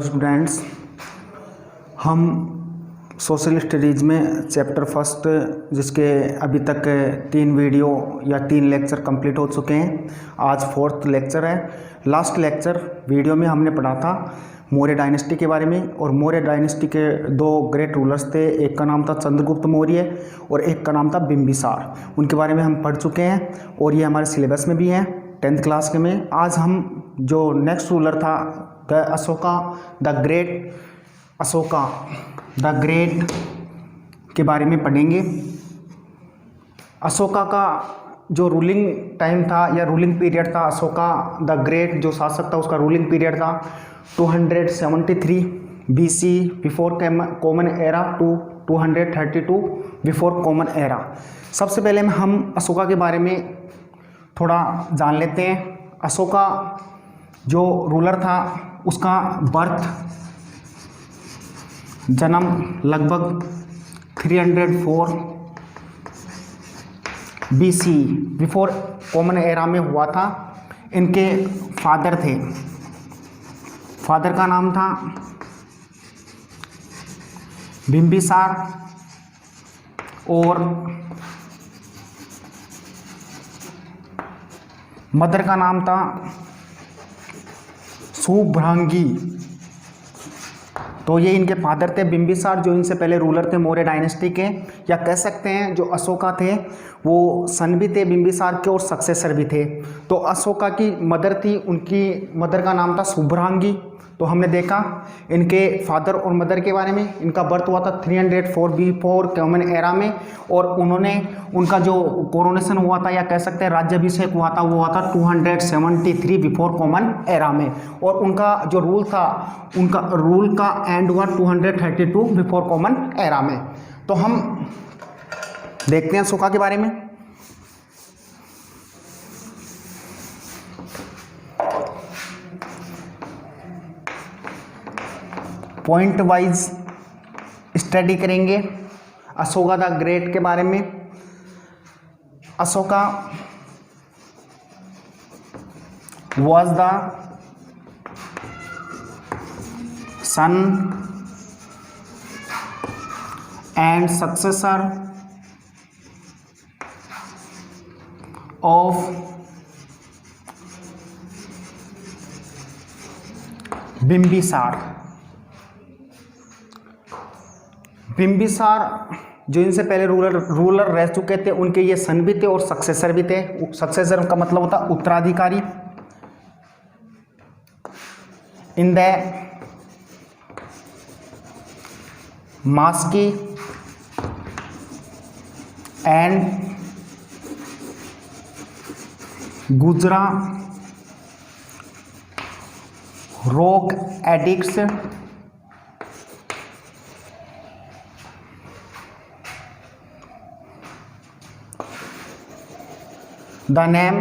Students, हम social studies में chapter first जिसके अभी तक 3 वीडियो या 3 लेक्चर कंप्लीट हो चुके हैं। आज 4th लेक्चर है। लास्ट लेक्चर वीडियो में हमने पढ़ा था मौर्य डायनेस्टी के बारे में, और मौर्य डायनेस्टी के 2 ग्रेट रूलर्स थे। एक का नाम था चंद्रगुप्त मौर्य और एक का नाम था बिंबिसार। उनके बारे में हम पढ़ चुके हैं और ये हमारे सिलेबस में भी हैं 10th क्लास के में। आज हम जो नेक्स्ट रूलर था द ग्रेट के बारे में पढ़ेंगे। अशोका का जो रूलिंग टाइम था या रूलिंग पीरियड था, अशोका द ग्रेट जो शासक था उसका रूलिंग पीरियड था 273 BC before common era to 232 before common era. सबसे पहले हम अशोका के बारे में थोड़ा जान लेते हैं। अशोका जो रूलर था उसका जन्म लगभग 304 BC बिफोर कॉमन एरा में हुआ था। इनके फादर थे, फादर का नाम था बिंबिसार और मदर का नाम था शुभ्रांगी। तो ये इनके फादर थे बिंबिसार, जो इनसे पहले रूलर थे मौर्य डायनेस्टी के, या कह सकते हैं जो अशोका थे वो सन भी थे बिंबिसार के और सक्सेसर भी थे। तो अशोका की मदर थी, उनकी मदर का नाम था शुभ्रांगी। तो हमने देखा इनके फादर और मदर के बारे में। इनका बर्थ हुआ था 304 बिफोर कॉमन एरा में, और उनका जो कोरोनेशन हुआ था या कह सकते हैं राज्याभिषेक हुआ था वो हुआ था 273 बिफोर कॉमन एरा में, और उनका जो रूल था उनका रूल का एंड हुआ 232 बिफोर कॉमन एरा में। तो हम देखते हैं अशोका के बारे में। पॉइंट वाइज स्टडी करेंगे अशोका द ग्रेट के बारे में। Ashoka was the son and successor of Bimbisara. Bimbisara जो इनसे पहले रूलर रह चुके थे, उनके ये सन भी थे और सक्सेसर भी थे। सक्सेसर का मतलब होता उत्तराधिकारी। इन द मास्की एंड गुजरा रोक addicts the name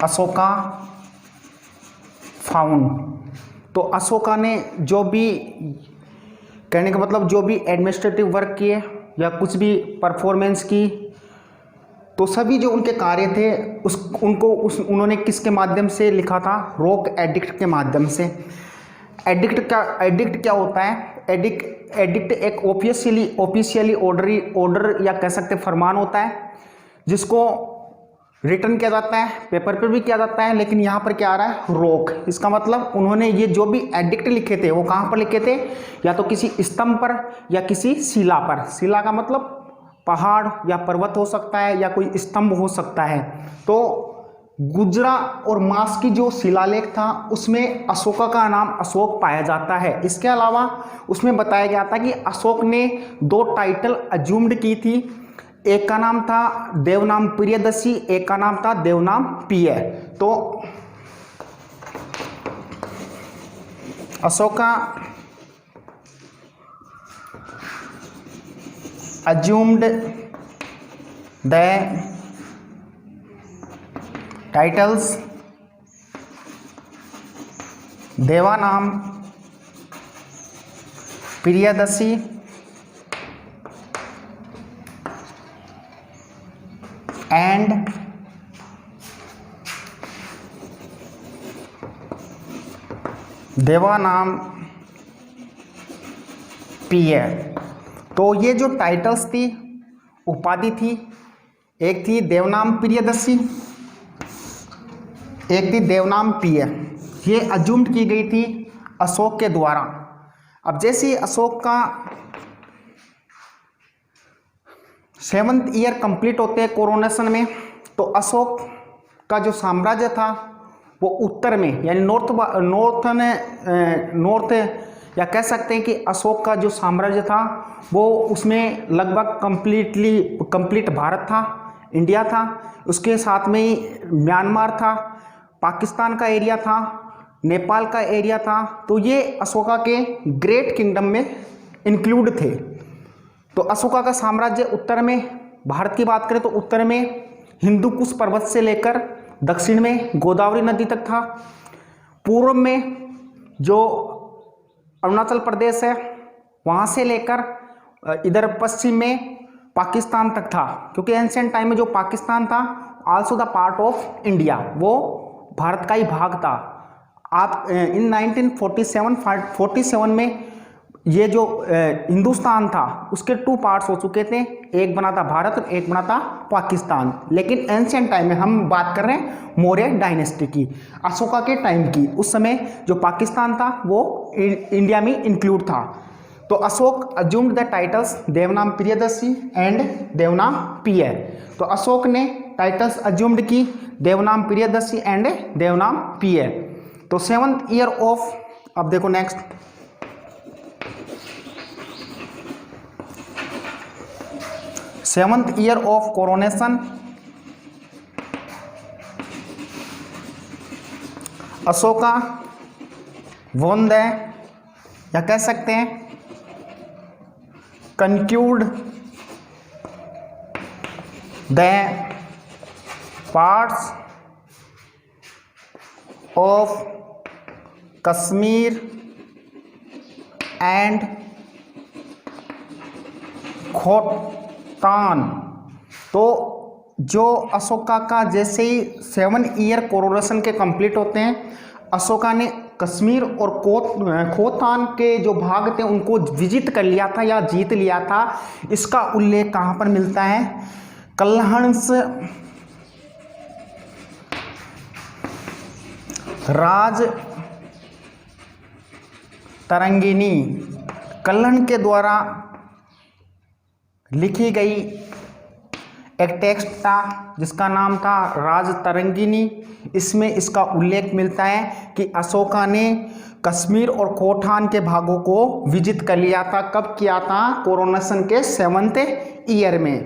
Ashoka found. तो अशोका ने जो भी, कहने का मतलब जो भी एडमिनिस्ट्रेटिव वर्क किए या कुछ भी परफॉर्मेंस की, तो सभी जो उनके कार्य थे उन्होंने किसके माध्यम से लिखा था? रोक एडिक्ट के माध्यम से। एडिक्ट क्या होता है? एडिक्ट एक ऑफिशियली ऑर्डर या कह सकते फरमान होता है, जिसको रिटर्न किया जाता है, पेपर पर भी किया जाता है, लेकिन यहाँ पर क्या आ रहा है? रोक। इसका मतलब उन्होंने ये जो भी एडिक्ट लिखे थे वो कहाँ पर लिखे थे? या तो किसी स्तंभ पर या किसी शिला पर। शिला का मतलब पहाड़ या पर्वत हो सकता है या कोई स्तंभ हो सकता है। तो गुजरा और मास की जो शिलालेख था उसमें अशोका का नाम अशोक पाया जाता है। इसके अलावा उसमें बताया गया था कि अशोक ने 2 टाइटल अज्यूम्ड की थी। एक का नाम था देवनाम प्रियदर्शी, एक का नाम था देवनाम पिय। तो Ashoka assumed the titles देवानाम Priyadarshi and देवानाम पिय। तो ये जो टाइटल्स थी, उपाधि थी, एक थी देवनाम प्रियदर्शी, एक थी देवनाम पिय। ये अज्यूम्ड की गई थी अशोक के द्वारा। अब जैसे अशोक का 7th ईयर कंप्लीट होते हैं कोरोनेशन में, तो अशोक का जो साम्राज्य था वो उत्तर में यानी नॉर्थ या कह सकते हैं कि अशोक का जो साम्राज्य था वो उसमें लगभग कंप्लीट भारत था, इंडिया था, उसके साथ में ही म्यांमार था, पाकिस्तान का एरिया था, नेपाल का एरिया था। तो ये अशोका के ग्रेट किंगडम में इंक्लूड थे। तो अशोका का साम्राज्य उत्तर में, भारत की बात करें तो उत्तर में हिंदू कुश पर्वत से लेकर दक्षिण में गोदावरी नदी तक था, पूर्व में जो अरुणाचल प्रदेश है वहाँ से लेकर इधर पश्चिम में पाकिस्तान तक था, क्योंकि एंशिएंट टाइम में जो पाकिस्तान था also the part of India, वो भारत का ही भाग था। आप इन 1947 में ये जो हिंदुस्तान था उसके 2 पार्ट्स हो चुके थे, एक बना था भारत और एक बना था पाकिस्तान। लेकिन एंशिएंट टाइम में हम बात कर रहे हैं मौर्य डायनेस्टी की, अशोका के टाइम की। उस समय जो पाकिस्तान था वो इंडिया में इंक्लूड था। तो Ashoka assumed the titles Devanam Priyadarshi and Devanam Piya. तो अशोक ने टाइटल्स अज्यूम्ड की देवनाम प्रियदर्शी एंड देवनाम पिय। तो 7th ईयर ऑफ, अब देखो next, seventh year of coronation Ashoka won the, या कह सकते हैं conquered the parts of Kashmir and Khotan. तो जो अशोका का जैसे ही 7 ईयर कोरोनेशन के कंप्लीट होते हैं, अशोका ने कश्मीर और खोतान के जो भाग थे उनको विजिट कर लिया था या जीत लिया था। इसका उल्लेख कहाँ पर मिलता है? कल्हण्स राज तरंगिणी, कल्हण के द्वारा लिखी गई एक टेक्स्ट था जिसका नाम था राज तरंगिणी। इसमें इसका उल्लेख मिलता है कि अशोका ने कश्मीर और खोटान के भागों को विजिट कर लिया था। कब किया था? कोरोनेशन के 7th ईयर में।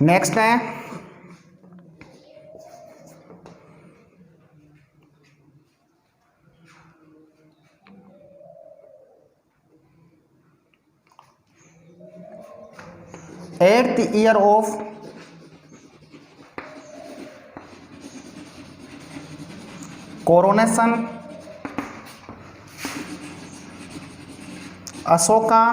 नेक्स्ट है 8th year of coronation Ashoka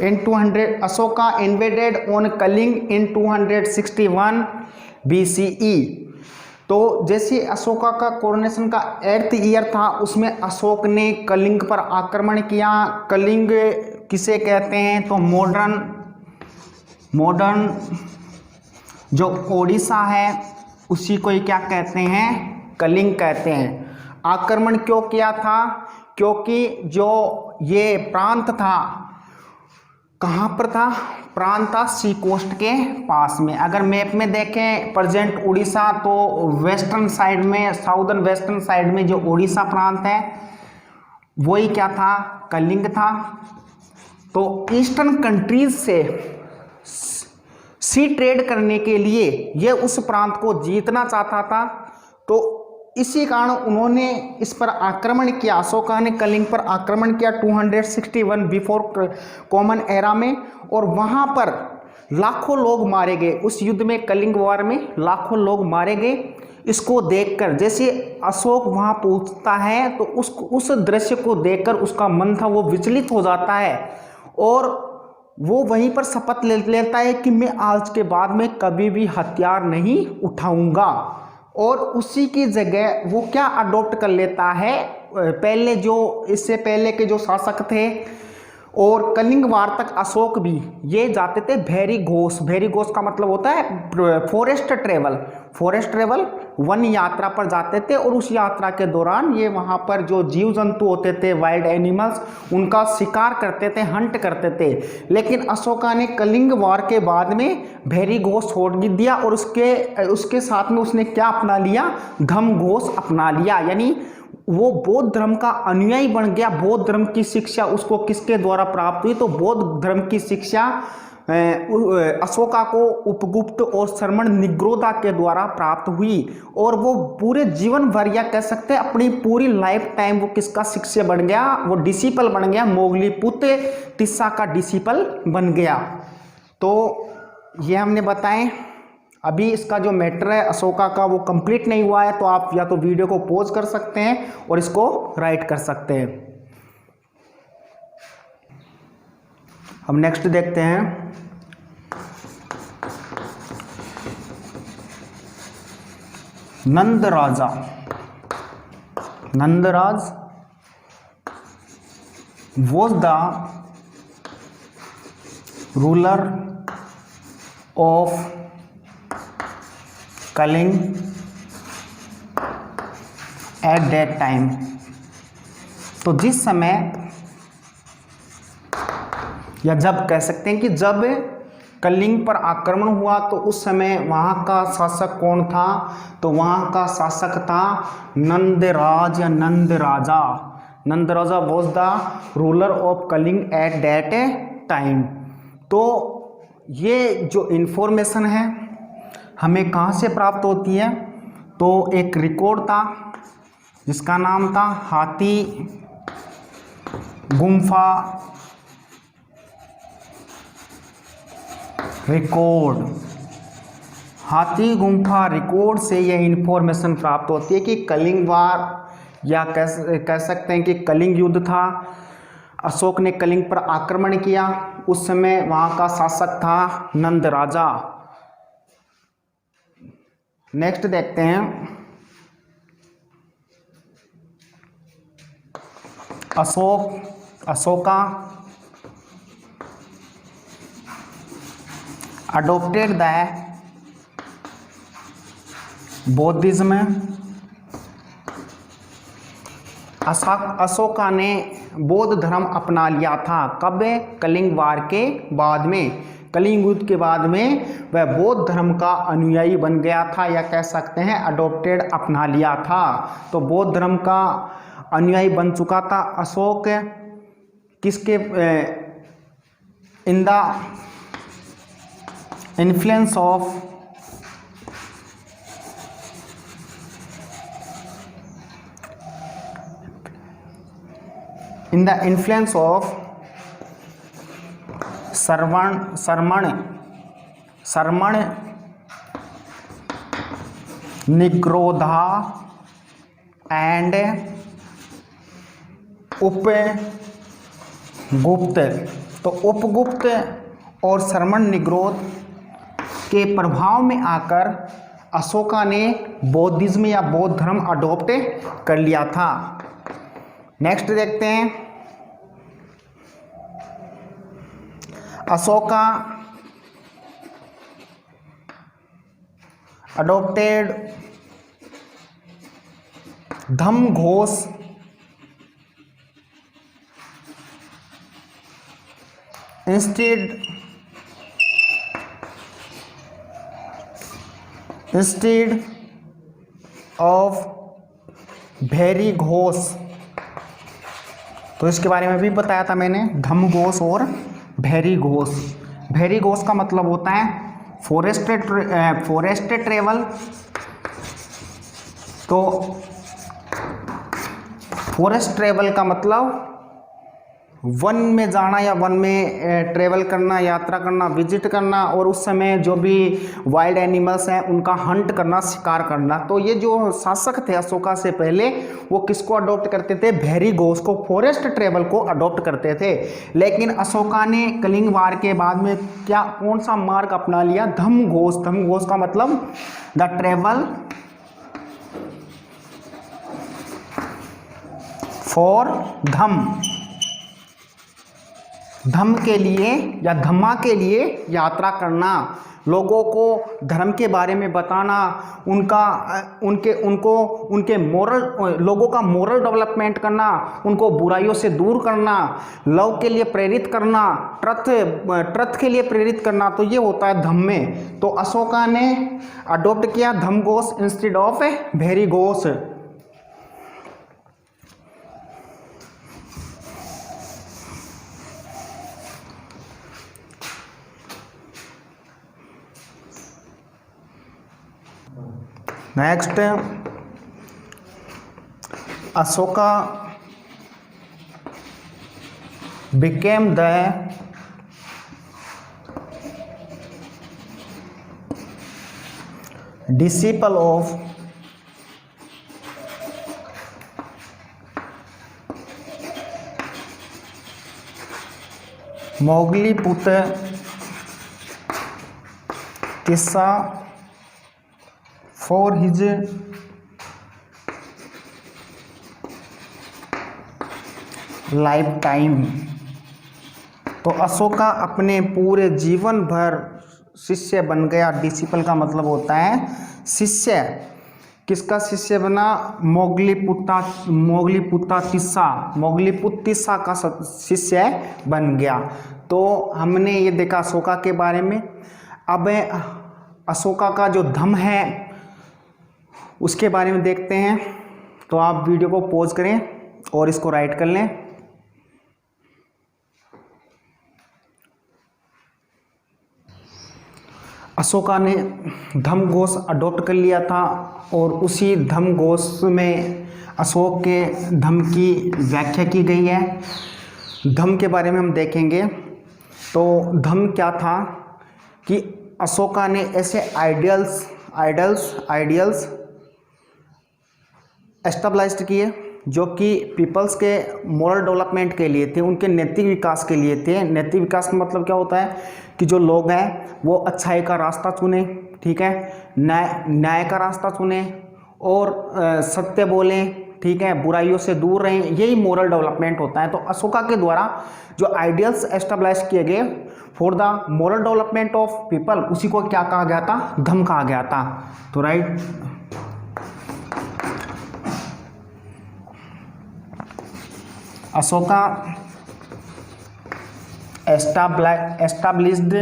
in 200 Ashoka invaded on Kalinga in 261 BCE। तो जैसे अशोका का कोरोनेशन का 8th ईयर था उसमें अशोक ने कलिंग पर आक्रमण किया। कलिंग किसे कहते हैं? तो मॉडर्न जो ओडिशा है उसी को ही क्या कहते हैं? कलिंग कहते हैं। आक्रमण क्यों किया था? क्योंकि जो ये प्रांत था कहाँ पर था? प्रांत था सी कोस्ट के पास में। अगर मैप में देखें प्रेजेंट उड़ीसा, तो वेस्टर्न साइड में, साउदर्न वेस्टर्न साइड में जो उड़ीसा प्रांत है वही क्या था? कलिंग था। तो ईस्टर्न कंट्रीज से सी ट्रेड करने के लिए ये उस प्रांत को जीतना चाहता था। तो इसी कारण उन्होंने इस पर आक्रमण किया। अशोका ने कलिंग पर आक्रमण किया 261 बिफोर कॉमन एरा में, और वहाँ पर लाखों लोग मारे गए। उस युद्ध में, कलिंग वार में लाखों लोग मारे गए। इसको देखकर, जैसे अशोक वहां पहुंचता है तो उस दृश्य को देखकर उसका मन था वो विचलित हो जाता है और वो वहीं पर शपथ ले लेता है कि मैं आज के बाद में कभी भी हथियार नहीं उठाऊंगा। और उसी की जगह वो क्या अडॉप्ट कर लेता है, पहले जो इससे पहले के जो शासक थे और कलिंग वार तक अशोक भी, ये जाते थे भैरी घोष। भैरी घोष का मतलब होता है फॉरेस्ट ट्रेवल, वन यात्रा पर जाते थे और उस यात्रा के दौरान ये वहाँ पर जो जीव जंतु होते थे, वाइल्ड एनिमल्स, उनका शिकार करते थे, हंट करते थे। लेकिन अशोका ने कलिंग वार के बाद में भैरी घोष छोड़ दिया और उसके साथ में उसने क्या अपना लिया, धम्म घोष अपना लिया, यानी वो बौद्ध धर्म का अनुयायी बन गया। बौद्ध धर्म की शिक्षा उसको किसके द्वारा प्राप्त हुई, तो बौद्ध धर्म की शिक्षा अशोका को उपगुप्त और शर्मण निग्रोधा के द्वारा प्राप्त हुई और वो पूरे जीवन भर या कह सकते हैं अपनी पूरी लाइफ टाइम वो किसका शिष्य बन गया, वो डिसिपल बन गया, मोगलीपुत्र तिस्सा का डिसिपल बन गया। तो ये हमने बताएं। अभी इसका जो मैटर है अशोका का वो कंप्लीट नहीं हुआ है, तो आप या तो वीडियो को पॉज कर सकते हैं और इसको राइट कर सकते हैं। हम नेक्स्ट देखते हैं। Nandraj was the ruler of Kalinga at that time. तो जिस समय या जब कह सकते हैं कि जब कलिंग पर आक्रमण हुआ तो उस समय वहाँ का शासक कौन था, तो वहाँ का शासक था नंदराज या Nandraja. Nandraja was the ruler of Kalinga at that time. तो ये जो इन्फॉर्मेशन है हमें कहाँ से प्राप्त होती है, तो एक रिकॉर्ड था जिसका नाम था हाथी गुम्फा रिकॉर्ड। हाथी गुम्फा रिकॉर्ड से यह इंफॉर्मेशन प्राप्त होती है कि कलिंग वार या कह सकते हैं कि कलिंग युद्ध था। अशोक ने कलिंग पर आक्रमण किया, उस समय वहाँ का शासक था नंदराजा। नेक्स्ट देखते हैं अशोका अडोप्टेड द बौद्धिज्म। अशोका ने बौद्ध धर्म अपना लिया था। कब? कलिंग वार के बाद में, कलिंग युद्ध के बाद में वह बौद्ध धर्म का अनुयायी बन गया था, या कह सकते हैं अडॉप्टेड अपना लिया था। तो बौद्ध धर्म का अनुयायी बन चुका था अशोक। किसके in the influence of Shramana Nigrodha and Upagupta. तो उपगुप्त और शर्मण निग्रोध के प्रभाव में आकर अशोका ने बौद्धिज्म या बौद्ध धर्म अडॉप्ट कर लिया था। नेक्स्ट देखते हैं Ashoka adopted Dhamma Ghosha instead of Bhairi Ghosh. तो इसके बारे में भी बताया था मैंने, धम्म घोष और भैरी घोष। भैरी घोष का मतलब होता है फॉरेस्ट ट्रेवल। तो फॉरेस्ट ट्रेवल का मतलब वन में जाना या वन में ट्रेवल करना, यात्रा करना, विजिट करना, और उस समय जो भी वाइल्ड एनिमल्स हैं उनका हंट करना, शिकार करना। तो ये जो शासक थे अशोका से पहले, वो किसको अडॉप्ट करते थे? भेरी घोष को, फॉरेस्ट ट्रेवल को अडॉप्ट करते थे। लेकिन अशोका ने कलिंग वार के बाद में कौन सा मार्ग अपना लिया? धम्म घोष। धम्म घोष का मतलब द ट्रेवल फॉर धम्म, धम्म के लिए या धम्मा के लिए यात्रा करना, लोगों को धर्म के बारे में बताना, उनके मोरल, लोगों का मोरल डेवलपमेंट करना, उनको बुराइयों से दूर करना, लव के लिए प्रेरित करना, ट्रथ के लिए प्रेरित करना। तो ये होता है धम्म में। तो अशोका ने अडॉप्ट किया Dhamma Ghosha instead of Bheri Ghosha. Next, Ashoka became the disciple of Moggaliputta Tissa for his lifetime। तो अशोका अपने पूरे जीवन भर शिष्य बन गया। डिसिपल का मतलब होता है शिष्य। किसका शिष्य बना? मोगलीपुत्र तिस्सा का शिष्य बन गया। तो हमने ये देखा अशोका के बारे में। अब अशोका का जो धम्म है उसके बारे में देखते हैं। तो आप वीडियो को पॉज करें और इसको राइट कर लें। अशोका ने धम्म घोष अडॉप्ट कर लिया था और उसी धम्म घोष में अशोक के धम्म की व्याख्या की गई है। धम्म के बारे में हम देखेंगे। तो धम्म क्या था कि अशोका ने ऐसे आइडियल्स एस्टेब्लिश्ड किए जो कि पीपल्स के मोरल डेवलपमेंट के लिए थे, उनके नैतिक विकास के लिए थे। नैतिक विकास का मतलब क्या होता है कि जो लोग हैं वो अच्छाई का रास्ता चुने, ठीक है, न्याय का रास्ता चुने और सत्य बोलें, ठीक है, बुराइयों से दूर रहें। यही मोरल डेवलपमेंट होता है। तो अशोका के द्वारा जो आइडियल्स एस्टेब्लिश किए गए for the moral development of people, उसी को क्या कहा गया था? धम्म कहा गया था। तो right, Ashoka established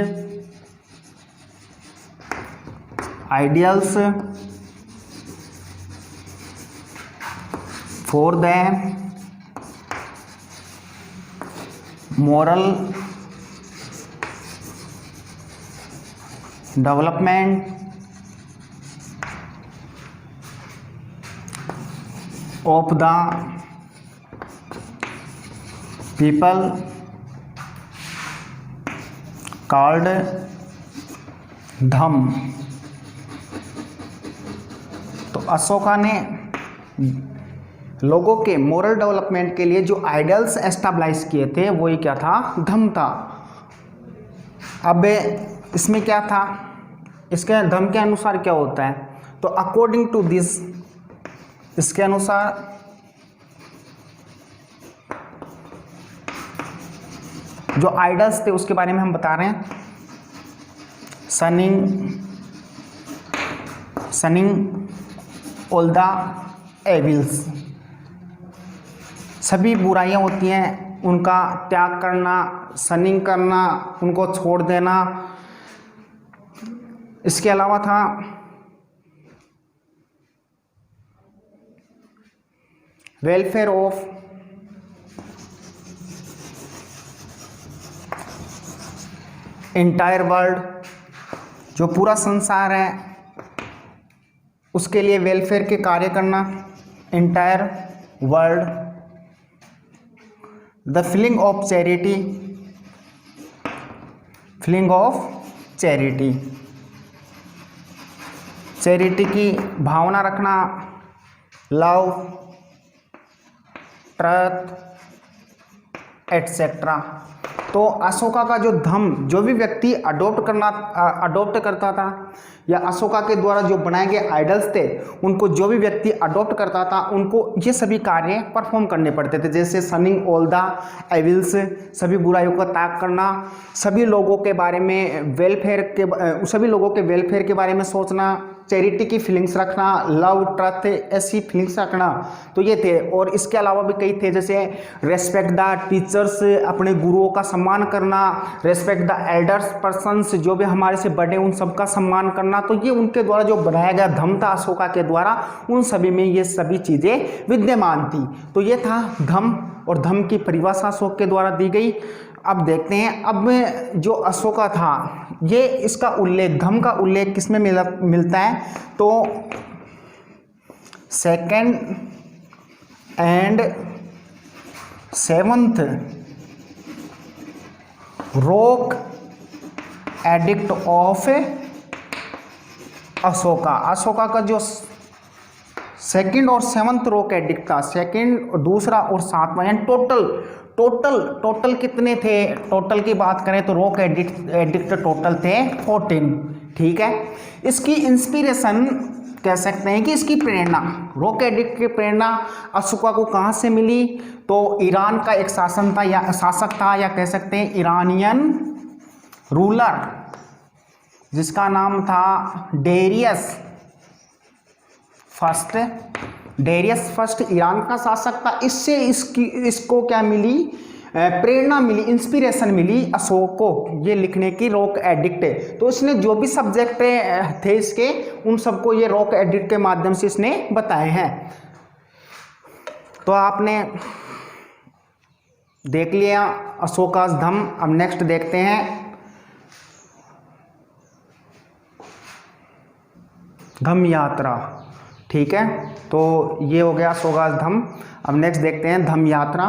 ideals for the moral development of the people called धम्म। तो अशोका ने लोगों के मोरल डेवलपमेंट के लिए जो आइडियल्स एस्टैब्लिश किए थे वो ही क्या था? धम्म था। अब इसमें क्या था? इसके धम्म के अनुसार क्या होता है? तो अकॉर्डिंग टू दिस, इसके अनुसार जो आइडल्स थे उसके बारे में हम बता रहे हैं। सनिंग ऑल द एविल्स, सभी बुराइयां होती हैं उनका त्याग करना, सनिंग करना, उनको छोड़ देना। इसके अलावा था वेलफेयर ऑफ एंटायर वर्ल्ड, जो पूरा संसार है उसके लिए वेलफेयर के कार्य करना, entire world. The feeling of charity, feeling of charity, charity की भावना रखना, लव, ट्रस्ट एटसेट्रा। तो अशोका का जो धम्म, जो भी व्यक्ति अडोप्ट करता था या अशोका के द्वारा जो बनाए गए आइडल्स थे उनको जो भी व्यक्ति अडॉप्ट करता था उनको ये सभी कार्य परफॉर्म करने पड़ते थे, जैसे सनिंग ऑल द एविल्स, सभी बुराइयों का त्याग करना, सभी लोगों के बारे में सभी लोगों के वेलफेयर के बारे में सोचना, चैरिटी की फीलिंग्स रखना, लव, ट्रस्ट, ऐसी फीलिंग्स रखना। तो ये थे, और इसके अलावा भी कई थे, जैसे रेस्पेक्ट द टीचर्स, अपने गुरुओं का सम्मान करना, रेस्पेक्ट द एल्डर्स पर्सन्स, जो भी हमारे से बड़े उन सबका सम्मान करना। तो ये उनके द्वारा जो बनाया गया धम्म था अशोका के द्वारा, उन सभी में ये सभी चीज़ें विद्यमान थी। तो ये था धम्म, और धम्म की परिभाषा अशोक के द्वारा दी गई। अब देखते हैं, अब जो अशोका था ये इसका उल्लेख, धम्म का उल्लेख किसमें मिलता है, तो second and 7th rock edict of Ashoka. Ashoka का जो 2nd और 7th रॉक एडिक्ट था, 2nd, दूसरा और 7वां, यानी टोटल कितने थे, टोटल की बात करें तो रॉक एडिक्ट टोटल थे 14। ठीक है, इसकी इंस्पिरेशन कह सकते हैं कि इसकी प्रेरणा, रॉक एडिक्ट की प्रेरणा अशोका को कहाँ से मिली, तो ईरान का एक शासक था या कह सकते हैं ईरानियन रूलर, जिसका नाम था डेरियस फर्स्ट ईरान का शासक था। इससे इसको क्या मिली, प्रेरणा मिली, इंस्पिरेशन मिली अशोक को ये लिखने की, रॉक एडिक्ट। तो इसने जो भी सब्जेक्ट थे इसके, उन सबको ये रॉक एडिक्ट के माध्यम से इसने बताए हैं। तो आपने देख लिया अशोकास धम्म। अब नेक्स्ट देखते हैं धम्म यात्रा। ठीक है, तो ये हो गया अशोकास धम्म। अब नेक्स्ट देखते हैं धम्म यात्रा।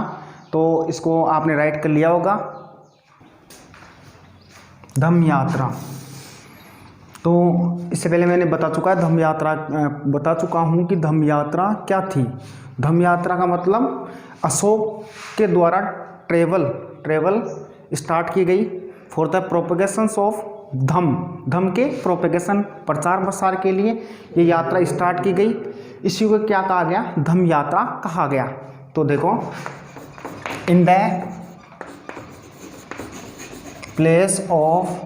तो इसको आपने राइट कर लिया होगा, धम्म यात्रा। तो इससे पहले मैंने बता चुका हूँ कि धम्म यात्रा क्या थी। धम्म यात्रा का मतलब अशोक के द्वारा ट्रेवल स्टार्ट की गई फॉर द प्रोपेगेशंस ऑफ धम्म के प्रोपेगेशन, प्रचार प्रसार के लिए ये यात्रा स्टार्ट की गई। इसी को क्या कहा गया, धम्म यात्रा कहा गया। तो देखो, in the place of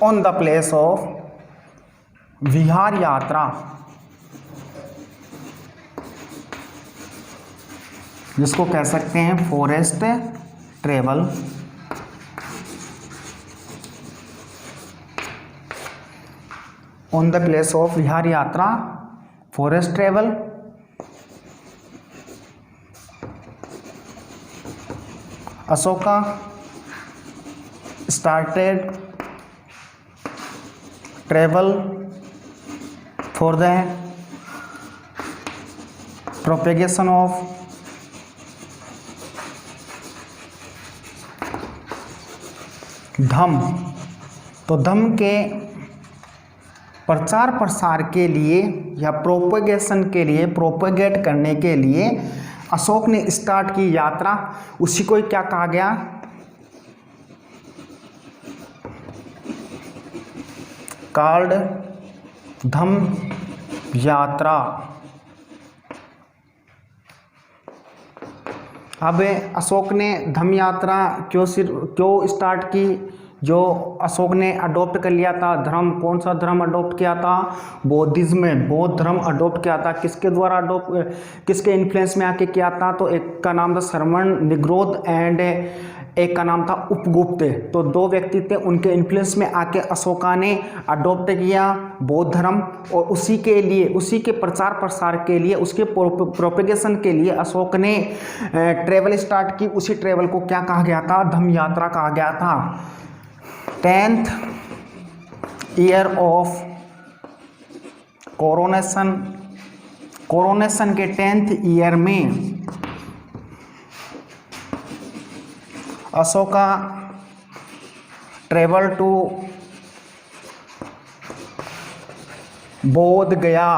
on the place of Vihar Yatra, जिसको कह सकते हैं forest travel, on the place of Vihar Yatra, forest travel, Ashoka started travel for the propagation of Dhamma. तो धम्म के प्रचार प्रसार के लिए या प्रोपेगेशन के लिए, प्रोपेगेट करने के लिए अशोक ने स्टार्ट की यात्रा। उसी को क्या कहा गया, कॉल्ड धम्म यात्रा। अब अशोक ने धम्म यात्रा क्यों स्टार्ट की, जो अशोक ने अडॉप्ट कर लिया था धर्म, कौन सा धर्म अडॉप्ट किया था, बौद्धिज्म में बौद्ध धर्म अडॉप्ट किया था। किसके द्वारा किसके इन्फ्लुएंस में आके किया था, तो एक का नाम था श्रवण निग्रोध एंड एक का नाम था उपगुप्त। तो दो व्यक्ति थे, उनके इन्फ्लुएंस में आके अशोका ने अडॉप्ट किया बौद्ध धर्म, और उसी के प्रचार प्रसार के लिए, उसके प्रोपेगेशन के लिए अशोक ने ट्रेवल स्टार्ट की। उसी ट्रेवल को क्या कहा गया था, धम्म यात्रा कहा गया था। 10th year of coronation coronation के 10th ईयर में अशोका ट्रेवल टू बोध गया।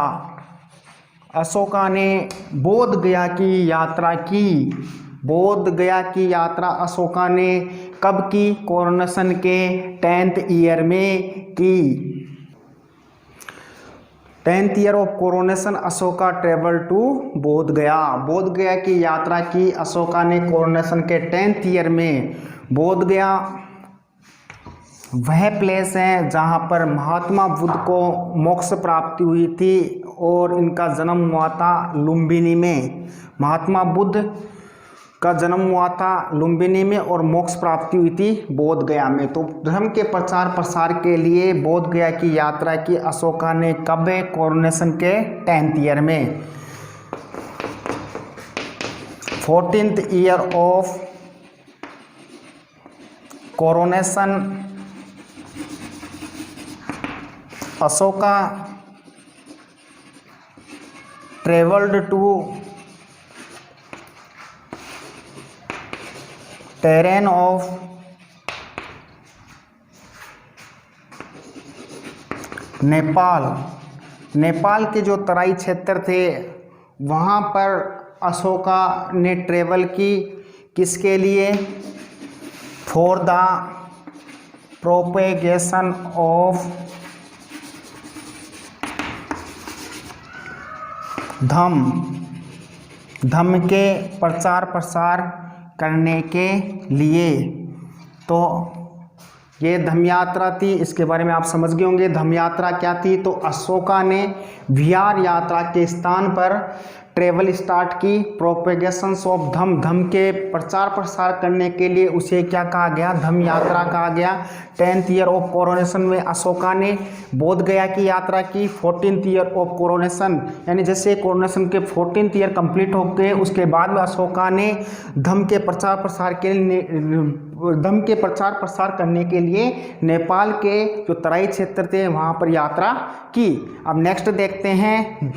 अशोका ने बोध गया की यात्रा की। बोध गया की यात्रा अशोका ने कब की? कोरोनेशन के 10th ईयर में की। 10th year of coronation Ashoka travel to Bodh Gaya. बोध गया की यात्रा की अशोका ने कोरोनेशन के 10th ईयर में। बोध गया वह प्लेस है जहाँ पर महात्मा बुद्ध को मोक्ष प्राप्ति हुई थी और इनका जन्म हुआ था लुम्बिनी में। महात्मा बुद्ध का जन्म हुआ था लुम्बिनी में और मोक्ष प्राप्ति हुई थी बोध गया में। तो धर्म के प्रचार प्रसार के लिए बोध गया की यात्रा की अशोका ने कब? कोरोनेशन के 10th ईयर में। 14th year of coronation Ashoka travelled to terrain of Nepal. Nepal के जो तराई क्षेत्र थे वहाँ पर अशोका ने ट्रेवल की। किसके लिए? फॉर द प्रोपेगेशन ऑफ धम्म के प्रचार प्रसार करने के लिए। तो ये धम्म यात्रा थी, इसके बारे में आप समझ गए होंगे। धम्म यात्रा क्या थी? तो अशोका ने विहार यात्रा के स्थान पर ट्रेवल स्टार्ट की। प्रोपेगेशन ऑफ धम्म के प्रचार प्रसार करने के लिए उसे क्या कहा गया? धम्म यात्रा कहा गया। 10th ईयर ऑफ कोरोनेशन में अशोका ने बोध गया की यात्रा की। 14th ईयर ऑफ कोरोनेशन यानी जैसे कोरोनेशन के 14th ईयर कंप्लीट हो गए उसके बाद में अशोका ने धम्म के प्रचार प्रसार करने के लिए नेपाल के जो तराई क्षेत्र थे वहाँ पर यात्रा की। अब नेक्स्ट देखते हैं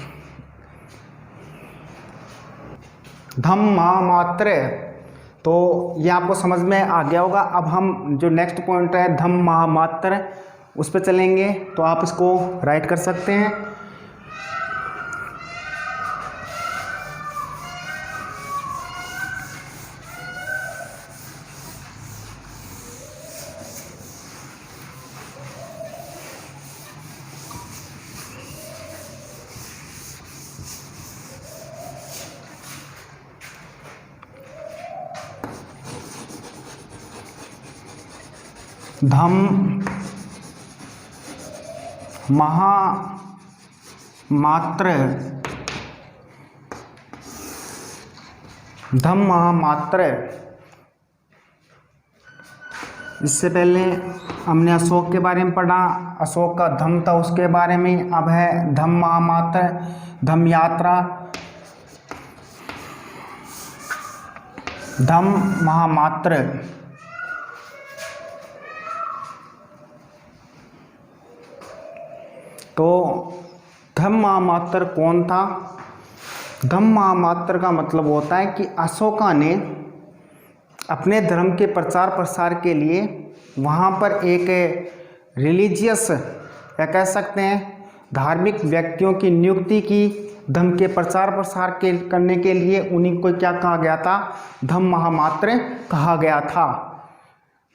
धम्म महामात्र। तो ये आपको समझ में आ गया होगा। अब हम जो नेक्स्ट पॉइंट है धम्म महामात्र उस पर चलेंगे। तो आप इसको राइट कर सकते हैं। धम्म महामात्र। धम्म महामात्र, इससे पहले हमने अशोक के बारे में पढ़ा। अशोक का धम्म था उसके बारे में। अब है धम्म महामात्र, धम्म यात्रा। धम्म महामात्र तो धम्म महामात्र कौन था? धम्म महामात्र का मतलब होता है कि अशोका ने अपने धर्म के प्रचार प्रसार के लिए वहाँ पर एक रिलीजियस या कह सकते हैं धार्मिक व्यक्तियों की नियुक्ति की। धर्म के प्रचार प्रसार करने के लिए उन्हीं को क्या कहा गया था? धम्म महामात्र कहा गया था।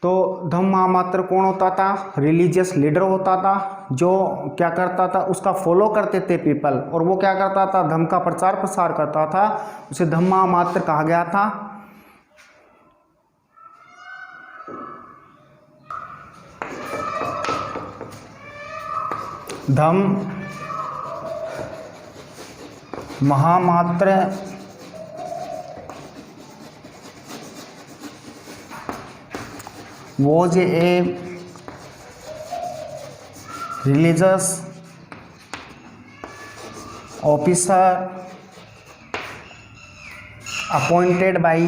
तो धम्म महामात्र कौन होता था? रिलीजियस लीडर होता था जो क्या करता था? उसका फॉलो करते थे पीपल, और वो क्या करता था? धम्म का प्रचार प्रसार करता था। उसे धम्म महामात्र कहा गया था। धम्म महामात्र was a religious officer appointed by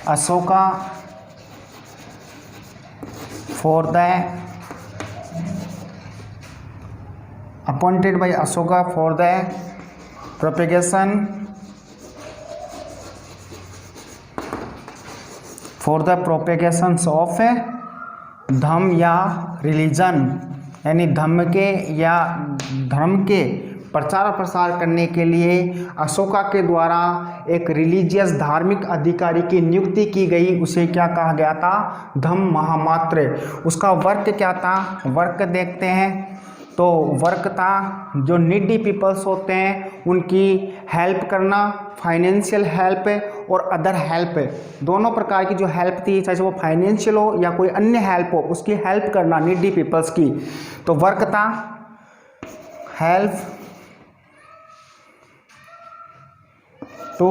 Ashoka for the appointed by Ashoka for the propagation of धर्म या रिलीजन, यानी धर्म के प्रचार प्रसार करने के लिए अशोका के द्वारा एक रिलीजियस धार्मिक अधिकारी की नियुक्ति की गई। उसे क्या कहा गया था? धम्म महामात्र। उसका वर्क क्या था? वर्क देखते हैं तो वर्क था जो नीडी पीपल्स होते हैं उनकी हेल्प करना, फाइनेंशियल हेल्प और अदर हेल्प, दोनों प्रकार की जो हेल्प थी, चाहे वो फाइनेंशियल हो या कोई अन्य हेल्प हो, उसकी हेल्प करना नीडी पीपल्स की। तो वर्क था हेल्प टू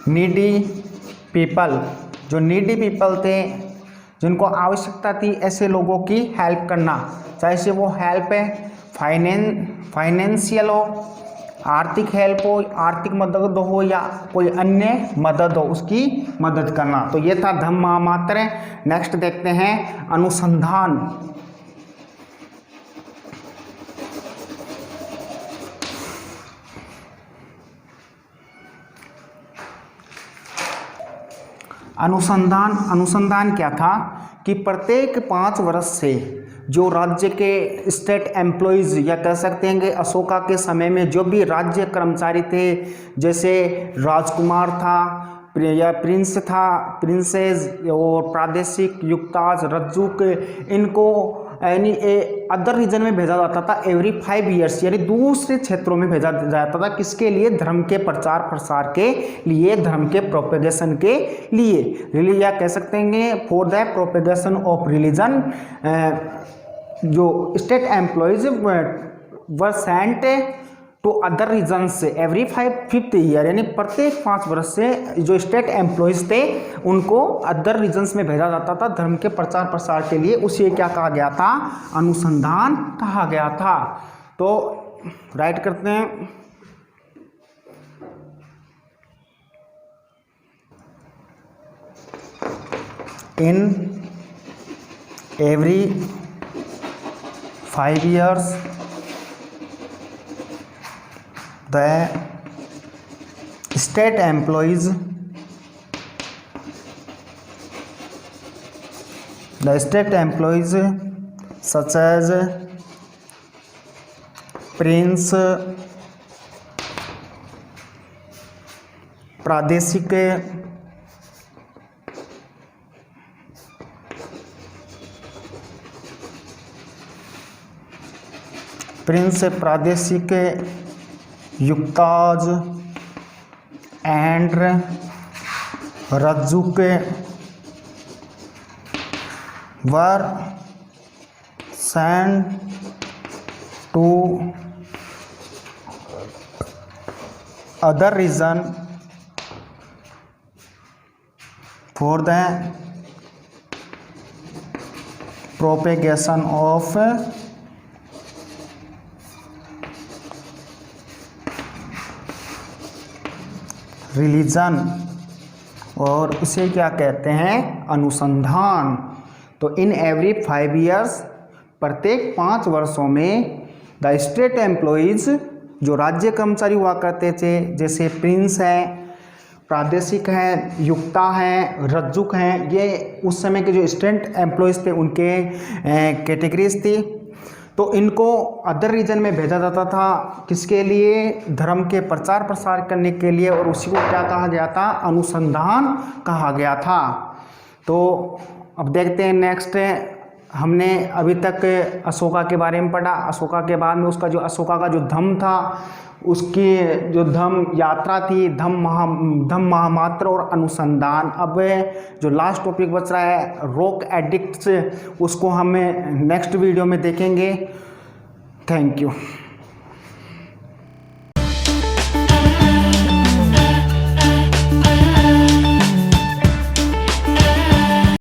नीडी पीपल, जो नीडी पीपल थे जिनको आवश्यकता थी ऐसे लोगों की हेल्प करना, चाहे से वो हेल्प है फाइनेंशियल हो, आर्थिक हेल्प हो, आर्थिक मदद हो या कोई अन्य मदद हो, उसकी मदद करना। तो ये था धम्म महामात्र। नेक्स्ट देखते हैं अनुसंधान। अनुसंधान क्या था कि प्रत्येक 5 वर्ष से जो राज्य के स्टेट एम्प्लॉयज़ या कह सकते हैं कि अशोका के समय में जो भी राज्य कर्मचारी थे, जैसे राजकुमार था या प्रिंस था, प्रिंसेस और प्रादेशिक युक्ताज, रज्जुक, इनको यानी अदर रीजन में भेजा जाता था एवरी 5 ईयर्स, यानी दूसरे क्षेत्रों में भेजा जाता था। किसके लिए? धर्म के प्रचार प्रसार के लिए, धर्म के प्रोपेगेशन के लिए, या कह सकते हैं for the propagation of religion. जो state employees were sent to other regions every 5th year, यानी प्रत्येक 5 वर्ष से जो स्टेट एम्प्लॉयज थे उनको अदर रीजन्स में भेजा जाता था धर्म के प्रचार प्रसार के लिए। उसे क्या कहा गया था? अनुसंधान कहा गया था। तो राइट करते हैं, in every 5 years the state employees such as prince, Pradeshika Yuktas and Rajjuka were sent to other region for the propagation of religion, और उसे क्या कहते हैं? अनुसंधान। तो इन एवरी 5 years, प्रत्येक 5 वर्षों में द स्टेट एम्प्लॉयज़, जो राज्य कर्मचारी हुआ करते थे, जैसे प्रिंस है, प्रादेशिक हैं, युक्ता हैं, रज्जुक हैं, ये उस समय के जो स्टेट एम्प्लॉयज़ थे उनके कैटेगरीज थी। तो इनको अदर रीजन में भेजा जाता था, किसके लिए? धर्म के प्रचार प्रसार करने के लिए, और उसी को क्या कहा गया था? अनुसंधान कहा गया था। तो अब देखते हैं नेक्स्ट। हमने अभी तक अशोका के बारे में पढ़ा। अशोका के बाद में उसका जो अशोका का जो धम्म था, उसकी जो धम्म यात्रा थी, धम्म महामात्र और अनुसंधान। अब जो लास्ट टॉपिक बच रहा है रॉक एडिक्ट्स, उसको हम नेक्स्ट वीडियो में देखेंगे। Thank you.